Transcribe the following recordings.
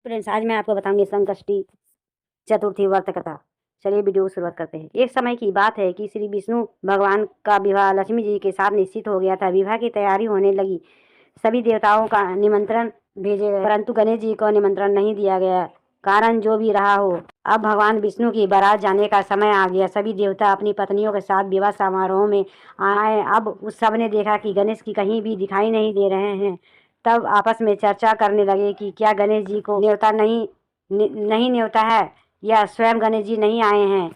Friends, आज मैं आपको बताऊंगी संकष्टी चतुर्थी व्रत कथा। चलिए वीडियो की शुरुआत करते हैं। एक समय की बात है कि श्री विष्णु भगवान का विवाह लक्ष्मी जी के साथ निश्चित हो गया था। विवाह की तैयारी होने लगी। सभी देवताओं का निमंत्रण भेजे गए, परंतु गणेश जी को निमंत्रण नहीं दिया गया। कारण जो भी रहा हो, अब भगवान विष्णु की बारात जाने का समय आ गया। सभी देवता अपनी पत्नियों के साथ विवाह समारोह में आए। अब उस सब ने देखा कि गणेश की कहीं भी दिखाई नहीं दे रहे हैं। तब आपस में चर्चा करने लगे कि क्या गणेश जी को न्योता नहीं न्योता है, या स्वयं गणेश जी नहीं आए हैं।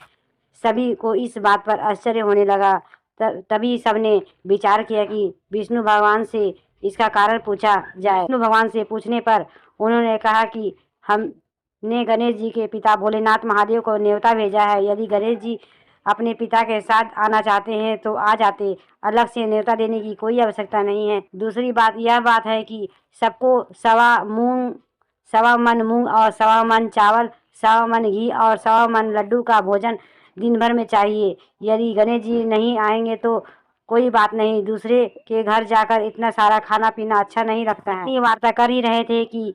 सभी को इस बात पर आश्चर्य होने लगा। तभी सबने विचार किया कि विष्णु भगवान से इसका कारण पूछा जाए। विष्णु भगवान से पूछने पर उन्होंने कहा कि हमने गणेश जी के पिता भोलेनाथ महादेव को न्योता भेजा है। यदि गणेश जी अपने पिता के साथ आना चाहते हैं तो आ जाते, अलग से न्योता देने की कोई आवश्यकता नहीं है। दूसरी बात यह बात है कि सबको सवा मन मूंग और सवा मन चावल, सवा मन घी और सवा मन लड्डू का भोजन दिन भर में चाहिए। यदि गणेश जी नहीं आएंगे तो कोई बात नहीं, दूसरे के घर जाकर इतना सारा खाना पीना अच्छा नहीं लगता है। ये वार्ता कर ही रहे थे कि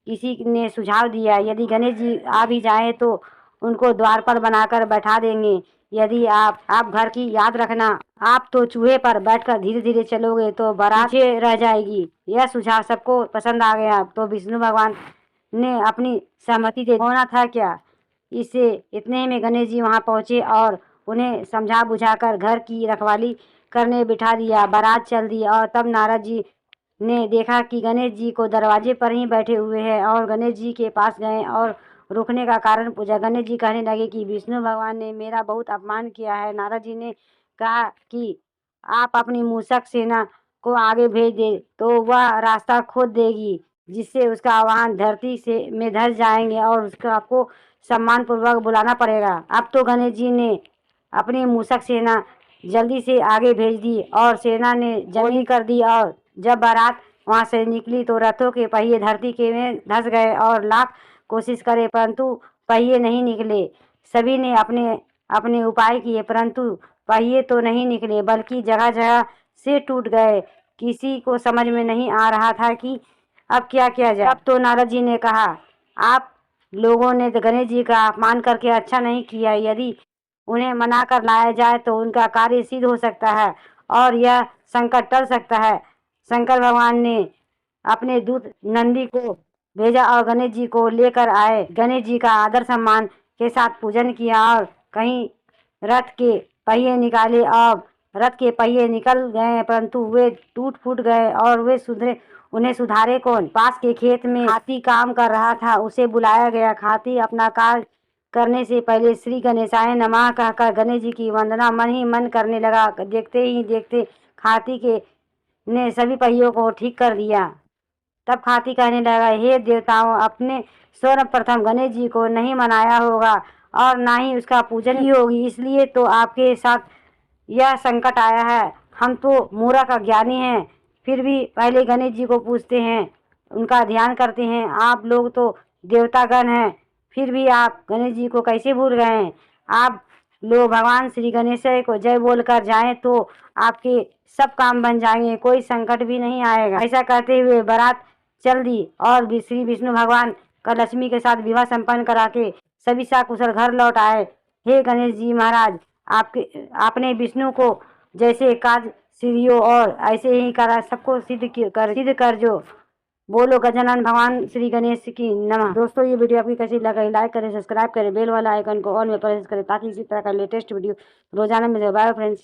किसी ने सुझाव दिया, यदि गणेश जी आ भी जाए तो उनको द्वार पर बनाकर बैठा देंगे। यदि आप घर की याद रखना, आप तो चूहे पर बैठकर धीरे धीरे चलोगे तो बारात पीछे रह जाएगी। यह सुझाव सबको पसंद आ गया तो विष्णु भगवान ने अपनी सहमति दे होना था क्या। इससे इतने में गणेश जी वहां पहुंचे और उन्हें समझा बुझाकर घर की रखवाली करने बिठा दिया। बारात चल दी और तब नारद जी ने देखा कि गणेश जी को दरवाजे पर ही बैठे हुए हैं और गणेश जी के पास गए और रुकने का कारण पूछा। गणेश जी कहने लगे कि विष्णु भगवान ने मेरा बहुत अपमान किया है। नारद जी ने कहा कि आप अपनी मूषक सेना को आगे भेज दे तो वह रास्ता खोद देगी, जिससे उसका वाहन धरती से में धस जाएंगे और उसका आपको सम्मान पूर्वक बुलाना पड़ेगा। अब तो गणेश जी ने अपनी मूषक सेना जल्दी से आगे भेज दी और सेना ने जमीन कर दी। और जब बारात वहां से निकली तो रथों के पहिए धरती के में धंस गए और लाख कोशिश करे परंतु पहिए नहीं निकले। सभी ने अपने अपने उपाय किए परंतु पहिए तो नहीं निकले, बल्कि जगह जगह से टूट गए। किसी को समझ में नहीं आ रहा था कि अब क्या किया जाए। अब तो नारद जी ने कहा, आप लोगों ने तो गणेश जी का अपमान करके अच्छा नहीं किया। यदि उन्हें मना कर लाया जाए तो उनका कार्य सिद्ध हो सकता है और यह संकट टल सकता है। शंकर भगवान ने अपने दूत नंदी को भेजा और गणेश जी को लेकर आए। गणेश जी का आदर सम्मान के साथ पूजन किया और कहीं रथ के पहिए निकाले और रथ के पहिए निकल गए परंतु वे टूट फूट गए और वे उन्हें सुधारे कौन। पास के खेत में हाथी काम कर रहा था, उसे बुलाया गया। हाथी अपना कार्य करने से पहले श्री गणेशाय नमः कहकर गणेश जी की वंदना मन ही मन करने लगा। देखते ही देखते हाथी के ने सभी पहियों को ठीक कर दिया। तब हाथी कहने लगा, हे देवताओं, अपने सर्वप्रथम गणेश जी को नहीं मनाया होगा और ना ही उसका पूजन की होगी, इसलिए तो आपके साथ यह संकट आया है। हम तो मूर्ख अज्ञानी हैं, फिर भी पहले गणेश जी को पूजते हैं, उनका ध्यान करते हैं। आप लोग तो देवतागण हैं, फिर भी आप गणेश जी को कैसे भूल गए हैं। आप लोग भगवान श्री गणेश को जय बोलकर जाएं तो आपके सब काम बन जाएंगे, कोई संकट भी नहीं आएगा। ऐसा कहते हुए बारात चल दी और श्री विष्णु भगवान का लक्ष्मी के साथ विवाह संपन्न करा के सभी सकुशल घर लौट आए। हे गणेश जी महाराज, आपने विष्णु को जैसे काज सिद्धियों और ऐसे ही करा सबको सिद्ध कर जो। बोलो गजानन भगवान श्री गणेश की नमः। दोस्तों, ये वीडियो आपकी कैसी लगी, लाइक करें, सब्सक्राइब करें, बेल वाला आइकन को ऑल में प्रेस करें ताकि इसी तरह का लेटेस्ट वीडियो रोजाना मिले। Bye friends.